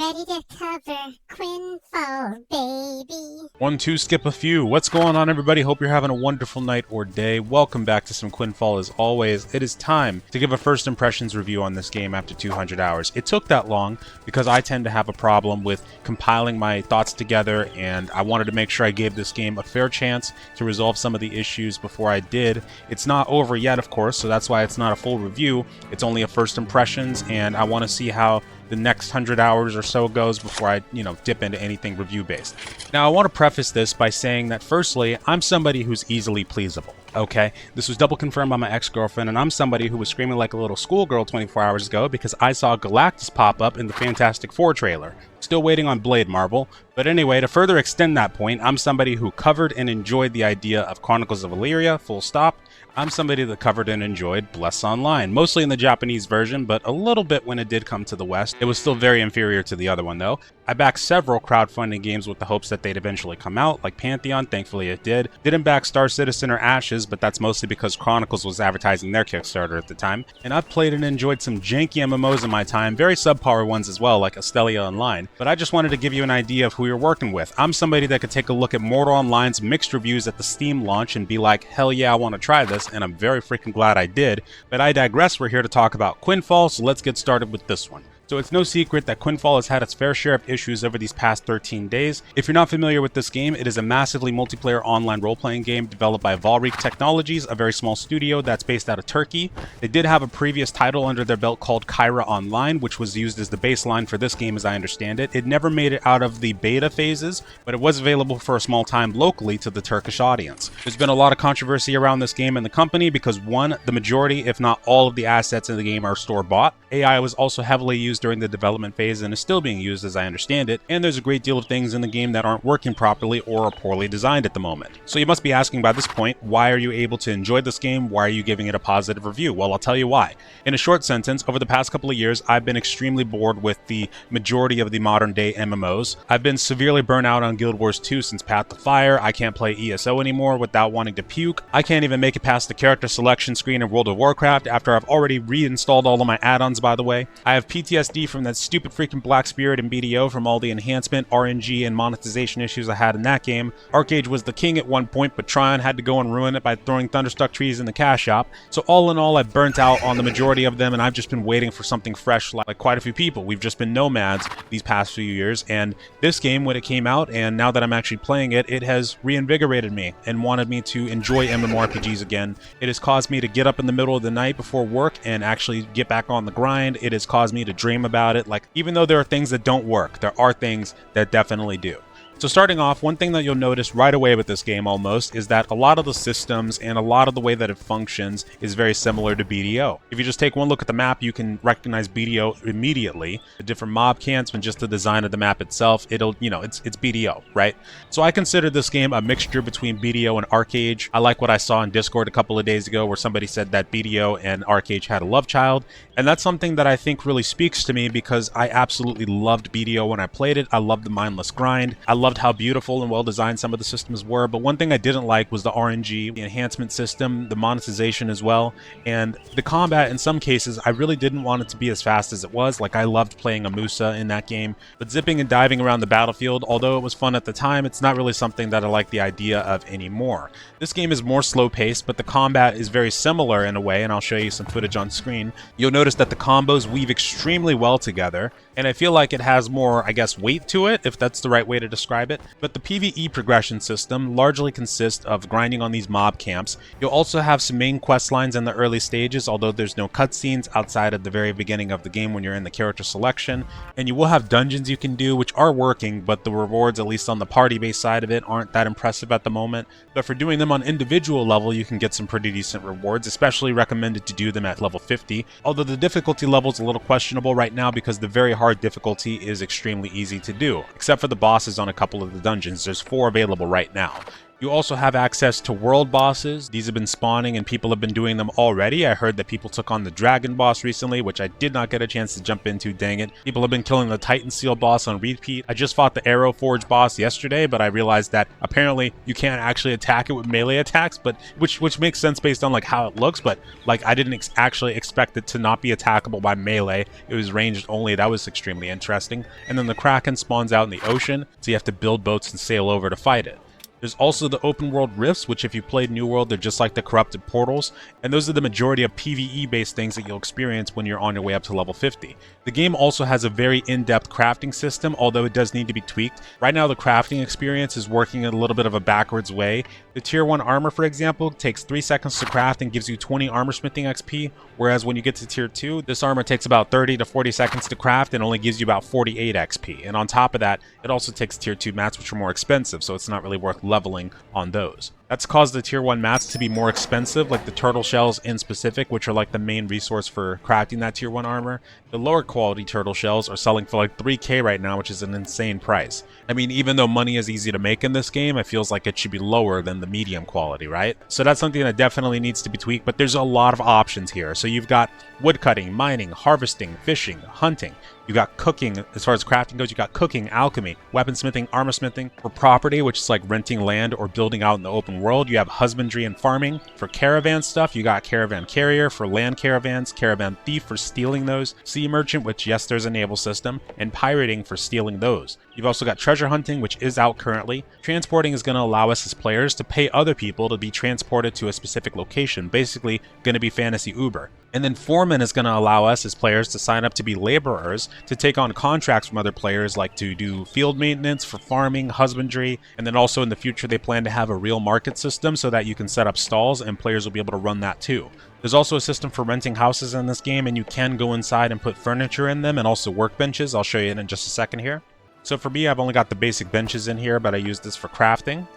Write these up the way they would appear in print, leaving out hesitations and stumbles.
ready to cover Quinfall, baby. 1, 2, skip a few. What's going on, everybody? Hope you're having a wonderful night or day. Welcome back to some Quinfall. As always, it is time to give a first impressions review on this game after 200 hours. It took that long because I tend to have a problem with compiling my thoughts together, and I wanted to make sure I gave this game a fair chance to resolve some of the issues before I did. It's not over yet, of course, so that's why it's not a full review. It's only a first impressions, and I want to see how the next 100 hours or so goes before I, dip into anything review-based. Now, I want to preface this by saying that, firstly, I'm somebody who's easily pleasable. Okay, this was double confirmed by my ex-girlfriend, and I'm somebody who was screaming like a little schoolgirl 24 hours ago because I saw Galactus pop up in the Fantastic Four trailer. Still waiting on Blade Marvel. But anyway, to further extend that point, I'm somebody who covered and enjoyed the idea of Chronicles of Illyria, full stop. I'm somebody that covered and enjoyed Bless Online, mostly in the Japanese version, but a little bit when it did come to the West. It was still very inferior to the other one, though. I backed several crowdfunding games with the hopes that they'd eventually come out, like Pantheon. Thankfully it did. Didn't back Star Citizen or Ashes, but that's mostly because Chronicles was advertising their Kickstarter at the time. And I've played and enjoyed some janky MMOs in my time, very subpar ones as well, like Astelia Online. But I just wanted to give you an idea of who you're working with. I'm somebody that could take a look at Mortal Online's mixed reviews at the Steam launch and be like, hell yeah, I want to try this, and I'm very freaking glad I did. But I digress. We're here to talk about Quinfall, so let's get started with this one. So it's no secret that Quinfall has had its fair share of issues over these past 13 days. If you're not familiar with this game, it is a massively multiplayer online role-playing game developed by Valreek Technologies, a very small studio that's based out of Turkey. They did have a previous title under their belt called Kyra Online, which was used as the baseline for this game as I understand it. It never made it out of the beta phases, but it was available for a small time locally to the Turkish audience. There's been a lot of controversy around this game and the company because, one, the majority, if not all of the assets in the game are store-bought. AI was also heavily used during the development phase and is still being used as I understand it, and there's a great deal of things in the game that aren't working properly or are poorly designed at the moment. So you must be asking by this point, why are you able to enjoy this game? Why are you giving it a positive review? Well, I'll tell you why. In a short sentence, over the past couple of years, I've been extremely bored with the majority of the modern day MMOs. I've been severely burnt out on Guild Wars 2 since Path to Fire. I can't play ESO anymore without wanting to puke. I can't even make it past the character selection screen in World of Warcraft after I've already reinstalled all of my add-ons, by the way. I have PTSD from that stupid freaking Black Spirit in BDO from all the enhancement, RNG, and monetization issues I had in that game. Arcade was the king at one point, but Tryon had to go and ruin it by throwing Thunderstruck trees in the cash shop. So all in all, I've burnt out on the majority of them, and I've just been waiting for something fresh like quite a few people. We've just been nomads these past few years, and this game, when it came out, and now that I'm actually playing it, it has reinvigorated me and wanted me to enjoy MMORPGs again. It has caused me to get up in the middle of the night before work and actually get back on the grind. It has caused me to dream about it. Like, even though there are things that don't work, there are things that definitely do. So starting off, one thing that you'll notice right away with this game almost is that a lot of the systems and a lot of the way that it functions is very similar to BDO. If you just take one look at the map, you can recognize BDO immediately. The different mob camps and just the design of the map itself, it's BDO, right? So I consider this game a mixture between BDO and Arcade. I like what I saw in Discord a couple of days ago where somebody said that BDO and Arcade had a love child, and that's something that I think really speaks to me because I absolutely loved BDO when I played it. I loved the mindless grind. I loved how beautiful and well designed some of the systems were, but one thing I didn't like was the RNG, the enhancement system, the monetization as well, and the combat. In some cases, I really didn't want it to be as fast as it was. Like, I loved playing a Musa in that game, but zipping and diving around the battlefield, although it was fun at the time, it's not really something that I like the idea of anymore. This game is more slow-paced, but the combat is very similar in a way, and I'll show you some footage on screen. You'll notice that the combos weave extremely well together, and I feel like it has more, weight to it, if that's the right way to describe it. But the PVE progression system largely consists of grinding on these mob camps. You'll also have some main quest lines in the early stages, although there's no cutscenes outside of the very beginning of the game when you're in the character selection. And you will have dungeons you can do, which are working, but the rewards, at least on the party-based side of it, aren't that impressive at the moment. But for doing them on individual level, you can get some pretty decent rewards, especially recommended to do them at level 50. Although the difficulty level is a little questionable right now because the very hard difficulty is extremely easy to do, except for the bosses on a couple of the dungeons. There's 4 available right now. You also have access to world bosses. These have been spawning and people have been doing them already. I heard that people took on the dragon boss recently, which I did not get a chance to jump into, dang it. People have been killing the Titan Seal boss on repeat. I just fought the Arrow Forge boss yesterday, but I realized that apparently you can't actually attack it with melee attacks, but which makes sense based on like how it looks, but like I didn't actually expect it to not be attackable by melee. It was ranged only. That was extremely interesting. And then the Kraken spawns out in the ocean, so you have to build boats and sail over to fight it. There's also the open world rifts, which if you played New World, they're just like the corrupted portals, and those are the majority of PvE based things that you'll experience when you're on your way up to level 50. The game also has a very in-depth crafting system, although it does need to be tweaked. Right now the crafting experience is working in a little bit of a backwards way. The tier 1 armor, for example, takes 3 seconds to craft and gives you 20 armor smithing XP, whereas when you get to tier 2, this armor takes about 30 to 40 seconds to craft and only gives you about 48 XP. And on top of that, it also takes tier 2 mats, which are more expensive, so it's not really worth leveling on those. That's caused the tier 1 mats to be more expensive, like the turtle shells in specific, which are like the main resource for crafting that tier 1 armor. The lower quality turtle shells are selling for like 3k right now, which is an insane price. I mean, even though money is easy to make in this game, it feels like it should be lower than the medium quality, right? So that's something that definitely needs to be tweaked, but there's a lot of options here. So you've got woodcutting, mining, harvesting, fishing, hunting. You got cooking, as far as crafting goes, you got cooking, alchemy, weaponsmithing, armor smithing. For property, which is like renting land or building out in the open world, you have husbandry and farming. For caravan stuff, you got caravan carrier for land caravans, caravan thief for stealing those, sea merchant, which yes, there's a naval system, and pirating for stealing those. You've also got treasure hunting, which is out currently. Transporting is going to allow us as players to pay other people to be transported to a specific location, basically going to be fantasy Uber. And then foreman is going to allow us as players to sign up to be laborers, to take on contracts from other players, like to do field maintenance for farming, husbandry, and then also in the future they plan to have a real market system so that you can set up stalls and players will be able to run that too. There's also a system for renting houses in this game, and you can go inside and put furniture in them and also workbenches. I'll show you in just a second here. So for me, I've only got the basic benches in here, but I use this for crafting.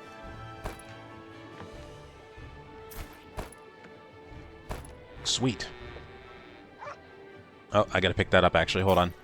Sweet. Oh, I gotta pick that up actually, hold on.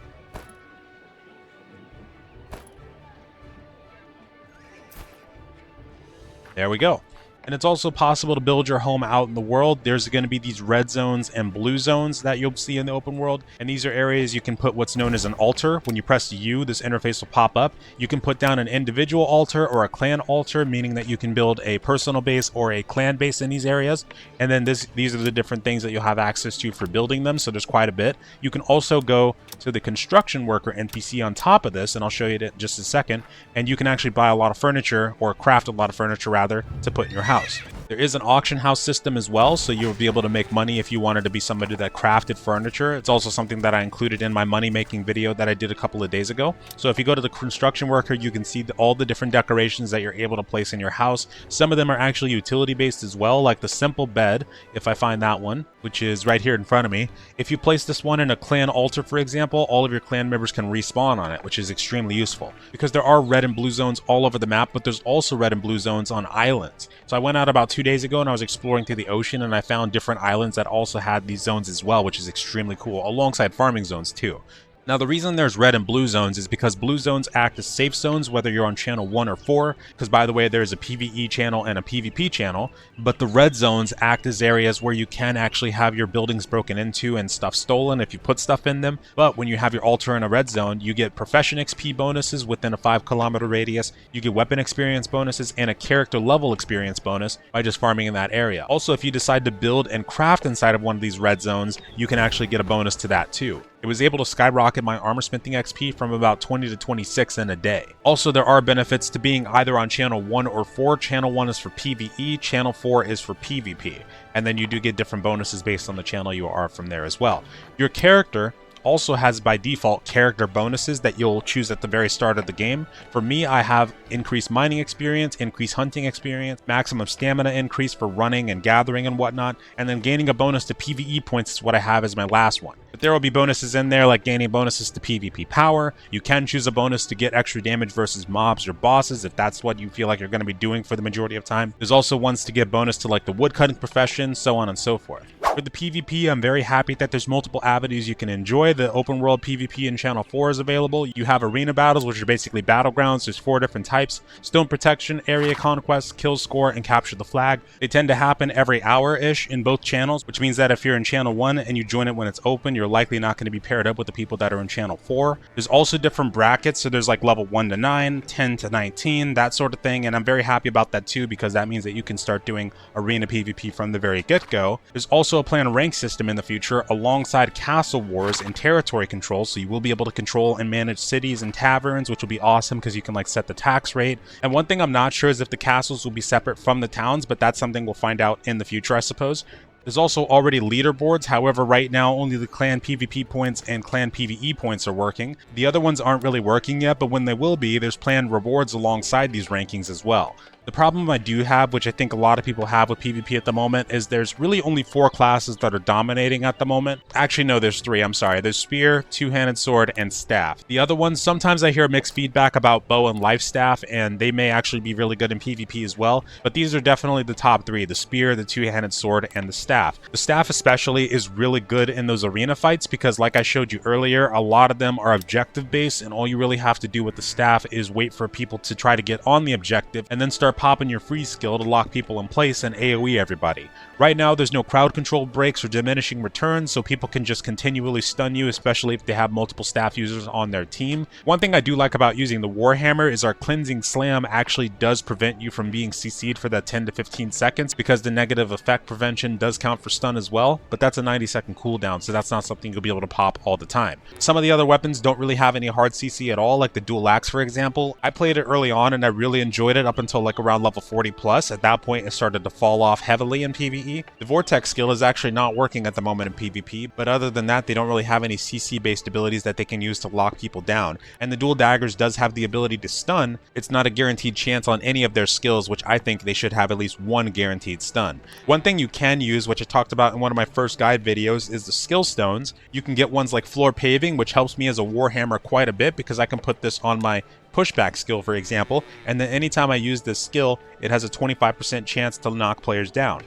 There we go. And it's also possible to build your home out in the world. There's going to be these red zones and blue zones that you'll see in the open world. And these are areas you can put what's known as an altar. When you press U, this interface will pop up. You can put down an individual altar or a clan altar, meaning that you can build a personal base or a clan base in these areas. And then these are the different things that you'll have access to for building them. So there's quite a bit. You can also go to the construction worker NPC on top of this, and I'll show you that in just a second. And you can actually buy a lot of furniture, or craft a lot of furniture rather, to put in your house. There is an auction house system as well, so you'll be able to make money if you wanted to be somebody that crafted furniture. It's also something that I included in my money making video that I did a couple of days ago. So if you go to the construction worker, you can see all the different decorations that you're able to place in your house. Some of them are actually utility based as well, like the simple bed, if I find that one, which is right here in front of me. If you place this one in a clan altar, for example, all of your clan members can respawn on it, which is extremely useful because there are red and blue zones all over the map, but there's also red and blue zones on islands. So I went out about 2 days ago and I was exploring through the ocean, and I found different islands that also had these zones as well, which is extremely cool, alongside farming zones too. Now, the reason there's red and blue zones is because blue zones act as safe zones whether you're on channel 1 or 4, because by the way, there's a PvE channel and a PvP channel, but the red zones act as areas where you can actually have your buildings broken into and stuff stolen if you put stuff in them. But when you have your altar in a red zone, you get profession XP bonuses within a 5-kilometer radius, you get weapon experience bonuses, and a character level experience bonus by just farming in that area. Also, if you decide to build and craft inside of one of these red zones, you can actually get a bonus to that too. It was able to skyrocket my armor smithing XP from about 20 to 26 in a day. Also, there are benefits to being either on channel 1 or 4. Channel 1 is for PvE, channel 4 is for PvP. And then you do get different bonuses based on the channel you are from there as well. Your character also has by default character bonuses that you'll choose at the very start of the game. For me, I have increased mining experience, increased hunting experience, maximum stamina increase for running and gathering and whatnot, and then gaining a bonus to PvE points is what I have as my last one. But there will be bonuses in there like gaining bonuses to PvP power. You can choose a bonus to get extra damage versus mobs or bosses if that's what you feel like you're going to be doing for the majority of time. There's also ones to get bonus to like the woodcutting profession, so on and so forth. For the PvP, I'm very happy that there's multiple avenues you can enjoy. The open world PvP in Channel 4 is available. You have arena battles, which are basically battlegrounds. There's 4 different types: stone protection, area conquest, kill score, and capture the flag. They tend to happen every hour-ish in both channels, which means that if you're in Channel 1 and you join it when it's open, you're likely not going to be paired up with the people that are in Channel 4. There's also different brackets, so there's like level 1 to 9, 10 to 19, that sort of thing, and I'm very happy about that too, because that means that you can start doing arena PvP from the very get-go. There's also a planned rank system in the future alongside castle wars and territory control, so you will be able to control and manage cities and taverns, which will be awesome because you can like set the tax rate. And one thing I'm not sure is if the castles will be separate from the towns, but that's something we'll find out in the future, I suppose. There's also already leaderboards, however right now only the clan PvP points and clan PvE points are working. The other ones aren't really working yet, but when they will be, there's planned rewards alongside these rankings as well. The problem I do have, which I think a lot of people have with PvP at the moment, is there's really only 4 classes that are dominating at the moment. Actually, no, there's 3, I'm sorry. There's Spear, Two-Handed Sword, and Staff. The other ones, sometimes I hear mixed feedback about Bow and Life Staff, and they may actually be really good in PvP as well, but these are definitely the top 3, the Spear, the Two-Handed Sword, and the Staff. The Staff especially is really good in those arena fights because, like I showed you earlier, a lot of them are objective-based, and all you really have to do with the Staff is wait for people to try to get on the objective, and then start popping your free skill to lock people in place and AoE everybody. Right now, there's no crowd control breaks or diminishing returns, so people can just continually stun you, especially if they have multiple staff users on their team. One thing I do like about using the Warhammer is our Cleansing Slam actually does prevent you from being CC'd for that 10 to 15 seconds, because the negative effect prevention does count for stun as well, but that's a 90-second cooldown, so that's not something you'll be able to pop all the time. Some of the other weapons don't really have any hard CC at all, like the Dual Axe, for example. I played it early on and I really enjoyed it up until like around level 40 plus. At that point, it started to fall off heavily in PvE. The Vortex skill is actually not working at the moment in PvP, but other than that, they don't really have any CC-based abilities that they can use to lock people down. And the Dual Daggers does have the ability to stun. It's not a guaranteed chance on any of their skills, which I think they should have at least one guaranteed stun. One thing you can use, which I talked about in one of my first guide videos, is the skill stones. You can get ones like Floor Paving, which helps me as a Warhammer quite a bit because I can put this on my pushback skill, for example, and then anytime I use this skill, it has a 25% chance to knock players down,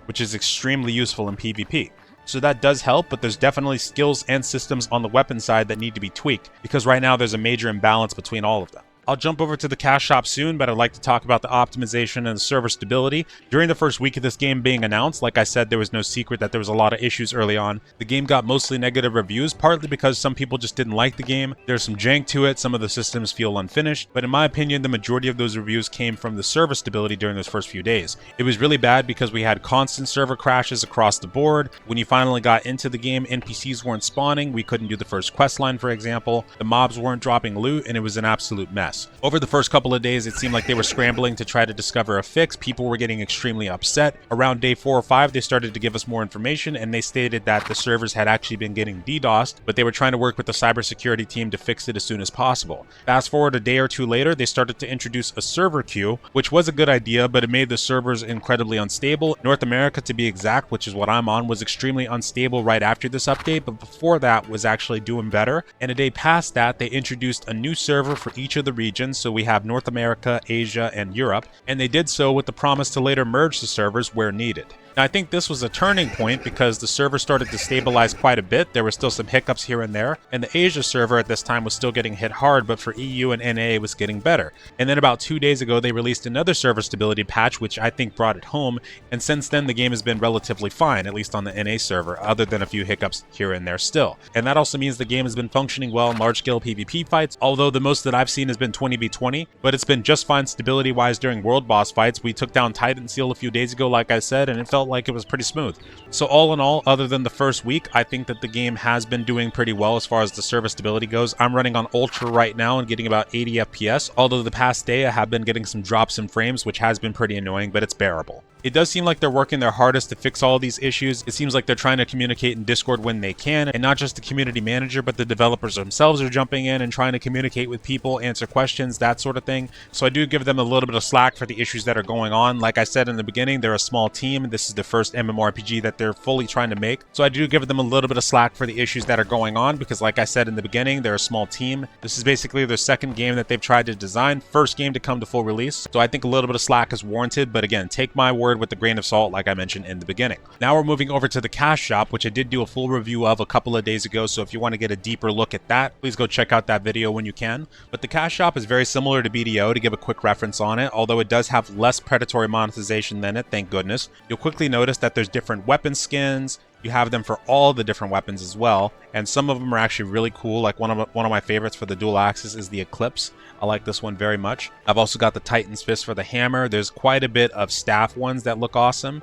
which is extremely useful in PvP. So that does help, but there's definitely skills and systems on the weapon side that need to be tweaked, because right now there's a major imbalance between all of them. I'll jump over to the cash shop soon, but I'd like to talk about the optimization and the server stability. During the first week of this game being announced, like I said, there was no secret that there was a lot of issues early on. The game got mostly negative reviews, partly because some people just didn't like the game. There's some jank to it, some of the systems feel unfinished, but in my opinion, the majority of those reviews came from the server stability during those first few days. It was really bad because we had constant server crashes across the board. When you finally got into the game, NPCs weren't spawning, we couldn't do the first quest line, for example. The mobs weren't dropping loot, and it was an absolute mess. Over the first couple of days, it seemed like they were scrambling to try to discover a fix. People were getting extremely upset. Around day 4 or 5, they started to give us more information, and they stated that the servers had actually been getting DDoSed, but they were trying to work with the cybersecurity team to fix it as soon as possible. Fast forward a day or two later, they started to introduce a server queue, which was a good idea, but it made the servers incredibly unstable. North America, to be exact, which is what I'm on, was extremely unstable right after this update, but before that was actually doing better. And a day past that, they introduced a new server for each of the regions, so we have North America, Asia, and Europe, and they did so with the promise to later merge the servers where needed. Now, I think this was a turning point because the server started to stabilize quite a bit. There were still some hiccups here and there, and the Asia server at this time was still getting hit hard, but for EU and NA it was getting better. And then about 2 days ago, they released another server stability patch, which I think brought it home, and since then the game has been relatively fine, at least on the NA server, other than a few hiccups here and there still. And that also means the game has been functioning well in large-scale PvP fights, although the most that I've seen has been 20v20, but it's been just fine stability-wise during world boss fights. We took down Titan Seal a few days ago, like I said, and it felt like it was pretty smooth. So all in all, other than the first week, I think that the game has been doing pretty well as far as the server stability goes. I'm running on Ultra right now and getting about 80 FPS, although the past day I have been getting some drops in frames, which has been pretty annoying, but it's bearable. It does seem like they're working their hardest to fix all these issues. It seems like they're trying to communicate in Discord when they can, and not just the community manager, but the developers themselves are jumping in and trying to communicate with people, answer questions, that sort of thing. So I do give them a little bit of slack for the issues that are going on. Like I said in the beginning, they're a small team. This is the first MMORPG that they're fully trying to make. So I do give them a little bit of slack for the issues that are going on because, like I said in the beginning, they're a small team. This is basically their second game that they've tried to design, first game to come to full release. So I think a little bit of slack is warranted, but again, take my word word with a grain of salt, like I mentioned in the beginning. Now we're moving over to the cash shop, which I did do a full review of a couple of days ago, so if you want to get a deeper look at that, please go check out that video when you can. But the cash shop is very similar to BDO, to give a quick reference on it, although it does have less predatory monetization than it, thank goodness. You'll quickly notice that there's different weapon skins. You have them for all the different weapons as well, and some of them are actually really cool. Like one of my favorites for the dual axis is the Eclipse. I like this one very much. I've also got the Titan's Fist for the hammer. There's quite a bit of staff ones that look awesome.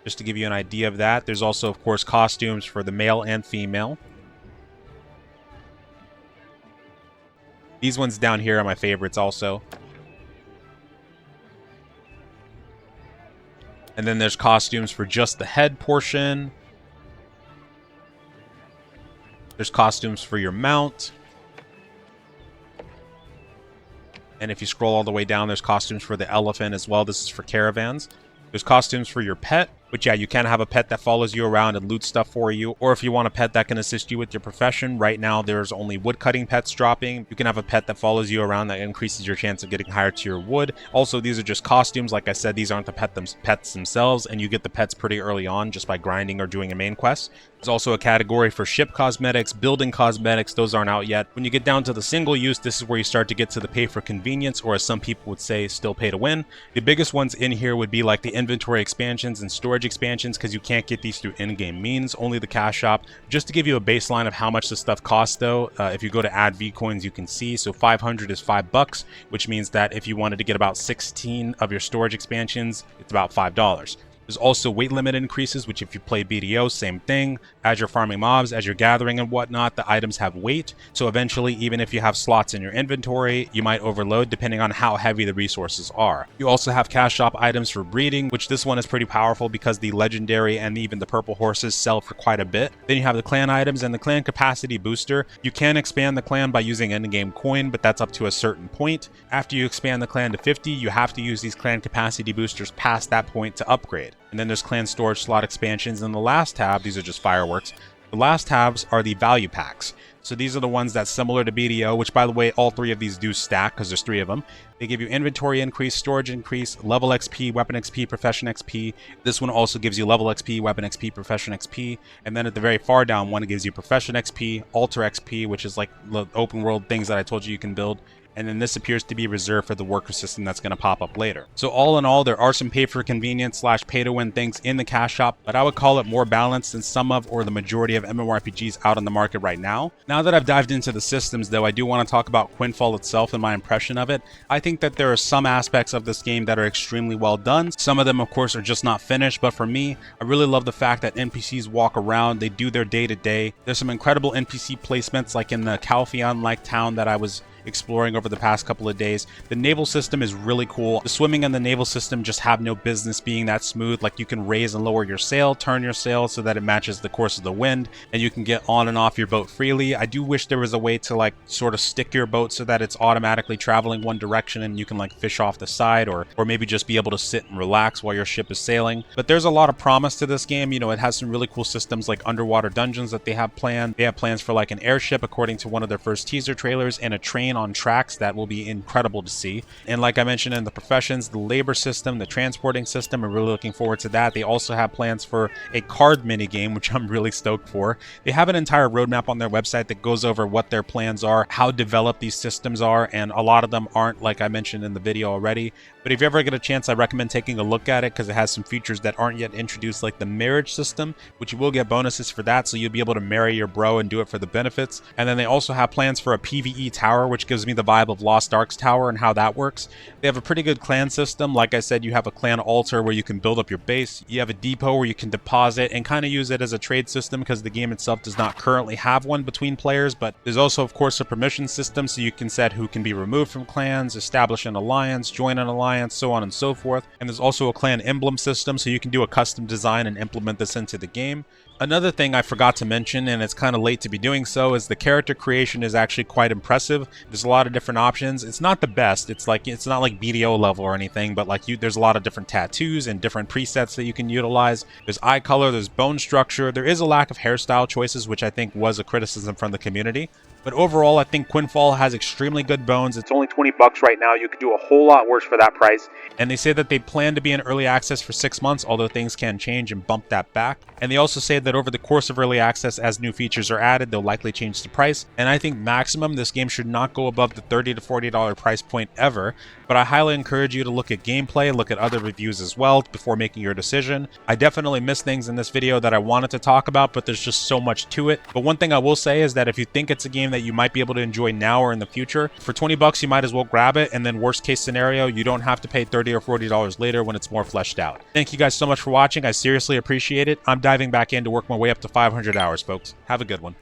Just to give you an idea of that. There's also, of course, costumes for the male and female. These ones down here are my favorites also. And then there's costumes for just the head portion. There's costumes for your mount. And if you scroll all the way down, there's costumes for the elephant as well. This is for caravans. There's costumes for your pet, which, yeah, you can have a pet that follows you around and loots stuff for you. Or if you want a pet that can assist you with your profession, right now there's only woodcutting pets dropping. You can have a pet that follows you around that increases your chance of getting higher to your wood. Also, these are just costumes. Like I said, these aren't the pets themselves, and you get the pets pretty early on just by grinding or doing a main quest. There's also a category for ship cosmetics, building cosmetics. Those aren't out yet. When you get down to the single use, this is where you start to get to the pay for convenience, or as some people would say, still pay to win. The biggest ones in here would be like the inventory expansions and storage expansions, because you can't get these through in-game means, only the cash shop. Just to give you a baseline of how much this stuff costs though, if you go to add V coins, you can see, so 500 is $5, which means that if you wanted to get about 16 of your storage expansions, it's about $5. There's also weight limit increases, which if you play BDO, same thing. As you're farming mobs, as you're gathering and whatnot, the items have weight. So eventually, even if you have slots in your inventory, you might overload depending on how heavy the resources are. You also have cash shop items for breeding, which this one is pretty powerful because the legendary and even the purple horses sell for quite a bit. Then you have the clan items and the clan capacity booster. You can expand the clan by using in-game coin, but that's up to a certain point. After you expand the clan to 50, you have to use these clan capacity boosters past that point to upgrade. And then there's clan storage slot expansions. And the last tab, these are just fireworks. The last tabs are the value packs. So these are the ones that's similar to BDO, which by the way, all three of these do stack because there's 3 of them. They give you inventory increase, storage increase, level XP, weapon XP, profession XP. This one also gives you level XP, weapon XP, profession XP. And then at the very far down one, it gives you profession XP, altar XP, which is like the open world things that I told you can build. And then this appears to be reserved for the worker system that's going to pop up later. So all in all, there are some pay for convenience / pay to win things in the cash shop, but I would call it more balanced than some of or the majority of MMORPGs out on the market right now. Now that I've dived into the systems though, I do want to talk about Quinfall itself and my impression of it. I think that there are some aspects of this game that are extremely well done. Some of them of course are just not finished, but for me, I really love the fact that NPCs walk around, they do their day to day. There's some incredible NPC placements like in the Calpheon-like town that I was exploring over the past couple of days. The naval system is really cool. The swimming and the naval system just have no business being that smooth. Like you can raise and lower your sail, turn your sail so that it matches the course of the wind, and you can get on and off your boat freely. I do wish there was a way to like sort of stick your boat so that it's automatically traveling one direction and you can like fish off the side, or maybe just be able to sit and relax while your ship is sailing. But there's a lot of promise to this game. You know, it has some really cool systems like underwater dungeons that they have planned. They have plans for like an airship according to one of their first teaser trailers, and a train on tracks that will be incredible to see. And like I mentioned in the professions, the labor system, the transporting system, I'm really looking forward to that. They also have plans for a card mini game, which I'm really stoked for. They have an entire roadmap on their website that goes over what their plans are, how developed these systems are, and a lot of them aren't, like I mentioned in the video already. But if you ever get a chance, I recommend taking a look at it because it has some features that aren't yet introduced, like the marriage system, which you will get bonuses for that, so you'll be able to marry your bro and do it for the benefits. And then they also have plans for a PVE tower, which gives me the vibe of Lost Ark's tower and how that works. They have a pretty good clan system. Like I said, you have a clan altar where you can build up your base. You have a depot where you can deposit and kind of use it as a trade system because the game itself does not currently have one between players. But there's also, of course, a permission system, so you can set who can be removed from clans, establish an alliance, join an alliance, so on and so forth. And there's also a clan emblem system, so you can do a custom design and implement this into the game. Another thing I forgot to mention, and it's kind of late to be doing so, is the character creation is actually quite impressive. There's a lot of different options. It's not the best. It's not like BDO level or anything, but like there's a lot of different tattoos and different presets that you can utilize. There's eye color, there's bone structure. There is a lack of hairstyle choices, which I think was a criticism from the community. But overall, I think Quinfall has extremely good bones. It's only 20 bucks right now. You could do a whole lot worse for that price. And they say that they plan to be in early access for 6 months, although things can change and bump that back. And they also say that over the course of early access, as new features are added, they'll likely change the price. And I think maximum, this game should not go above the $30 to $40 price point ever. But I highly encourage you to look at gameplay, look at other reviews as well before making your decision. I definitely missed things in this video that I wanted to talk about, but there's just so much to it. But one thing I will say is that if you think it's a game that you might be able to enjoy now or in the future, for 20 bucks you might as well grab it, and then worst case scenario, you don't have to pay $30 or $40 later when it's more fleshed out. Thank you guys so much for watching. I seriously appreciate it. I'm diving back in to work my way up to 500 hours, folks. Have a good one.